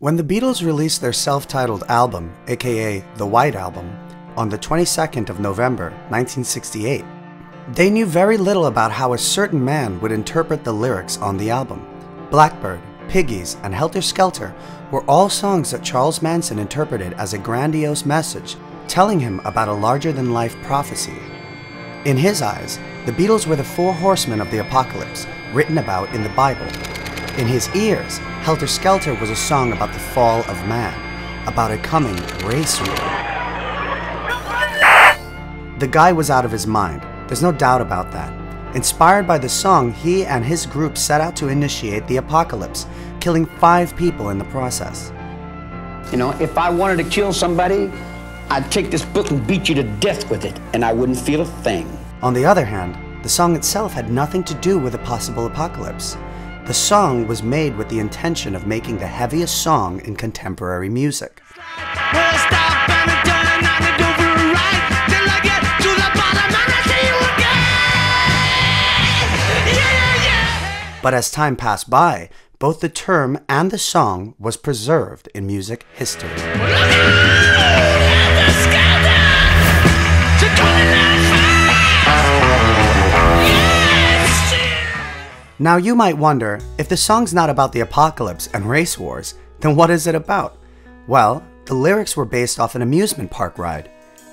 When the Beatles released their self-titled album, aka The White Album, on the 22nd of November 1968, they knew very little about how a certain man would interpret the lyrics on the album. Blackbird, Piggies, and Helter Skelter were all songs that Charles Manson interpreted as a grandiose message, telling him about a larger-than-life prophecy. In his eyes, the Beatles were the four horsemen of the apocalypse, written about in the Bible. In his ears, Helter Skelter was a song about the fall of man, about a coming race war. The guy was out of his mind, there's no doubt about that. Inspired by the song, he and his group set out to initiate the apocalypse, killing 5 people in the process. You know, if I wanted to kill somebody, I'd take this book and beat you to death with it, and I wouldn't feel a thing. On the other hand, the song itself had nothing to do with a possible apocalypse. The song was made with the intention of making the heaviest song in contemporary music. But as time passed by, both the term and the song was preserved in music history. Now you might wonder, if the song's not about the apocalypse and race wars, then what is it about? Well, the lyrics were based off an amusement park ride.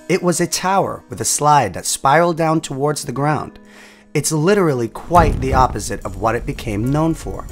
It was a tower with a slide that spiraled down towards the ground. It's literally quite the opposite of what it became known for.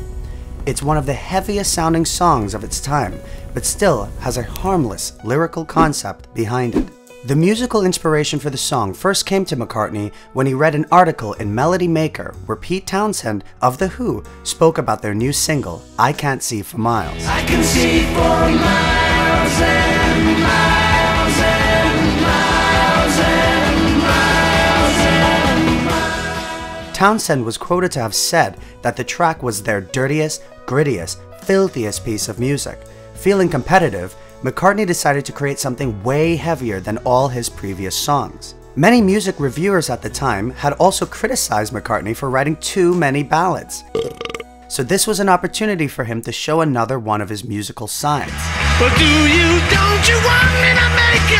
It's one of the heaviest sounding songs of its time, but still has a harmless lyrical concept behind it. The musical inspiration for the song first came to McCartney when he read an article in Melody Maker where Pete Townshend of The Who spoke about their new single, I Can't See for Miles. I can see for miles and miles and miles and miles and miles. Townshend was quoted to have said that the track was their dirtiest, grittiest, filthiest piece of music. Feeling competitive, McCartney decided to create something way heavier than all his previous songs. Many music reviewers at the time had also criticized McCartney for writing too many ballads. So this was an opportunity for him to show another one of his musical sides. But don't you want me to make you?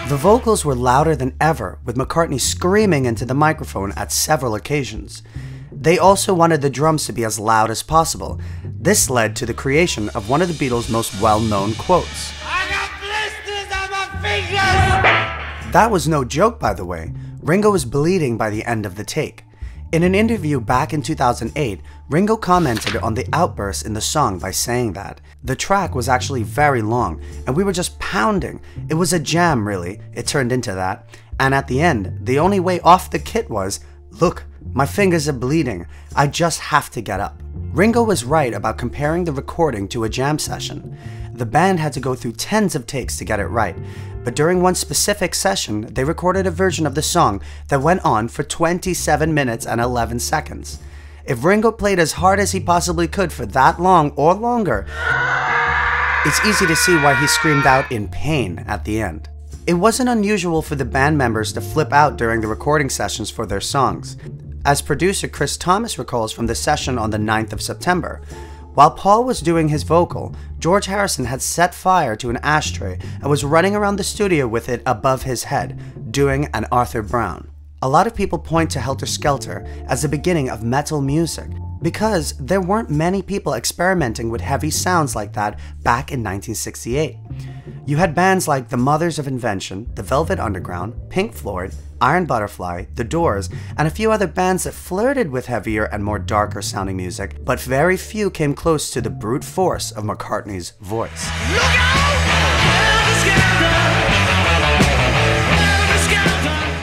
The vocals were louder than ever, with McCartney screaming into the microphone at several occasions. They also wanted the drums to be as loud as possible. This led to the creation of one of the Beatles' most well-known quotes. I got blisters on my fingers! That was no joke, by the way. Ringo was bleeding by the end of the take. In an interview back in 2008, Ringo commented on the outbursts in the song by saying that the track was actually very long, and we were just pounding. It was a jam, really. It turned into that. And at the end, the only way off the kit was, look, my fingers are bleeding. I just have to get up. Ringo was right about comparing the recording to a jam session. The band had to go through tens of takes to get it right, but during one specific session, they recorded a version of the song that went on for 27 minutes and 11 seconds. If Ringo played as hard as he possibly could for that long or longer, it's easy to see why he screamed out in pain at the end. It wasn't unusual for the band members to flip out during the recording sessions for their songs. As producer Chris Thomas recalls from the session on the 9th of September, while Paul was doing his vocal, George Harrison had set fire to an ashtray and was running around the studio with it above his head, doing an Arthur Brown. A lot of people point to Helter Skelter as the beginning of metal music, because there weren't many people experimenting with heavy sounds like that back in 1968. You had bands like the Mothers of Invention, the Velvet Underground, Pink Floyd, Iron Butterfly, The Doors, and a few other bands that flirted with heavier and more darker sounding music, but very few came close to the brute force of McCartney's voice.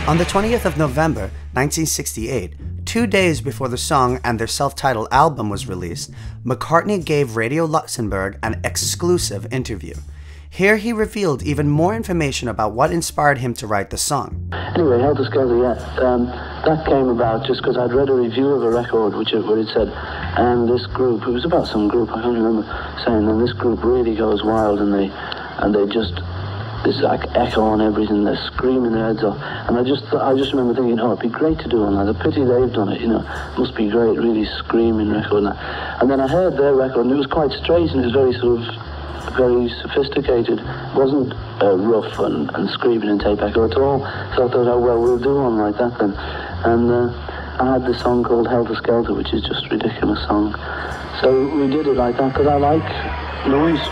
On the 20th of November, 1968, 2 days before the song and their self-titled album was released, McCartney gave Radio Luxembourg an exclusive interview. Here he revealed even more information about what inspired him to write the song. Anyway, Helter Skelter, yeah, that came about just because I'd read a review of a record where it said, and this group, it was about some group, I can't remember, saying, and this group really goes wild and they just this like echo on everything. They're screaming their heads off, and I just remember thinking, oh, it'd be great to do one like that. Pity they've done it, you know. Must be great, really screaming record. And then I heard their record, and it was quite straight, and it was very sort of very sophisticated. It wasn't rough and screaming and tape echo at all. So I thought, oh well, we'll do one like that then. And I had this song called Helter Skelter, which is just a ridiculous song. So we did it like that because I like noise.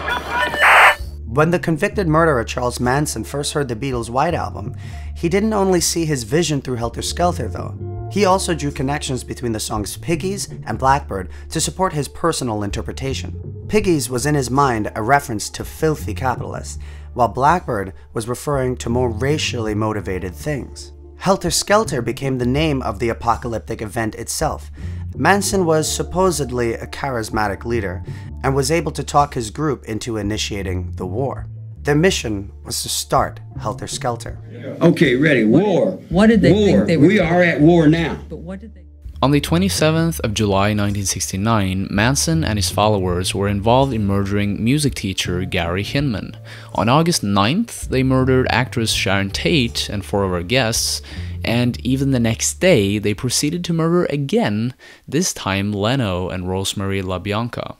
When the convicted murderer Charles Manson first heard the Beatles' White Album, he didn't only see his vision through Helter Skelter though. He also drew connections between the songs Piggies and Blackbird to support his personal interpretation. Piggies was in his mind a reference to filthy capitalists, while Blackbird was referring to more racially motivated things. Helter Skelter became the name of the apocalyptic event itself. Manson was supposedly a charismatic leader and was able to talk his group into initiating the war. Their mission was to start Helter Skelter. Okay, ready. War. What did they think they were We are at war now. But what did they... On the 27th of July 1969, Manson and his followers were involved in murdering music teacher Gary Hinman. On August 9th, they murdered actress Sharon Tate and 4 of her guests, and even the next day, they proceeded to murder again, this time Leno and Rosemary LaBianca.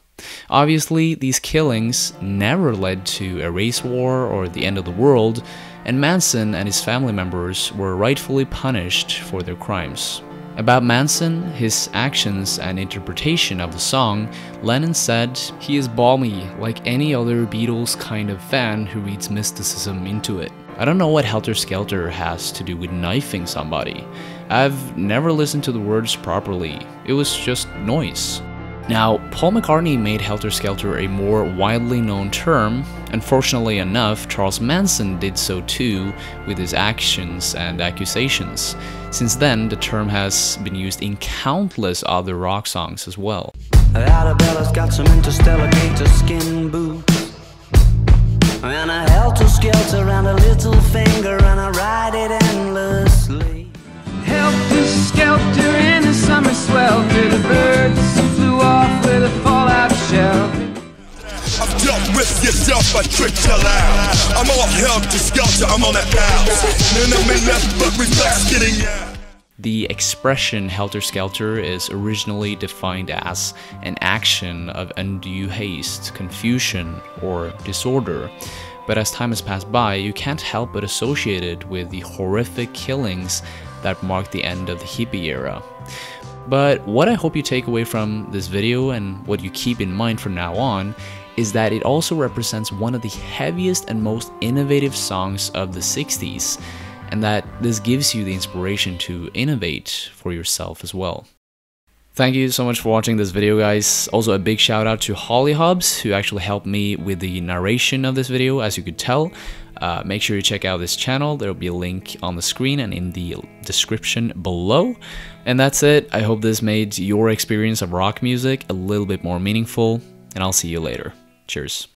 Obviously, these killings never led to a race war or the end of the world, and Manson and his family members were rightfully punished for their crimes. About Manson, his actions and interpretation of the song, Lennon said, "He is balmy, like any other Beatles kind of fan who reads mysticism into it." I don't know what Helter Skelter has to do with knifing somebody. I've never listened to the words properly. It was just noise. Now, Paul McCartney made Helter Skelter a more widely known term. Unfortunately enough, Charles Manson did so too with his actions and accusations. Since then, the term has been used in countless other rock songs as well. Arabella's got some interstellar gator skin boots and a helter skelter and a little finger, and I ride it endlessly. Helter skelter in a summer swelter, the birds flew off with a fallout shell. I've dealt with yourself, I tricked you out. I'm all helter skelter, I'm on that bounce. Enemy left, but reflex getting out. The expression Helter Skelter is originally defined as an action of undue haste, confusion, or disorder. But as time has passed by, you can't help but associate it with the horrific killings that marked the end of the hippie era. But what I hope you take away from this video, and what you keep in mind from now on, is that it also represents one of the heaviest and most innovative songs of the 60s, and that this gives you the inspiration to innovate for yourself as well. Thank you so much for watching this video, guys. Also a big shout out to Hollyhobbs, who actually helped me with the narration of this video, as you could tell. Make sure you check out this channel. There will be a link on the screen and in the description below. And that's it. I hope this made your experience of rock music a little bit more meaningful, and I'll see you later. Cheers.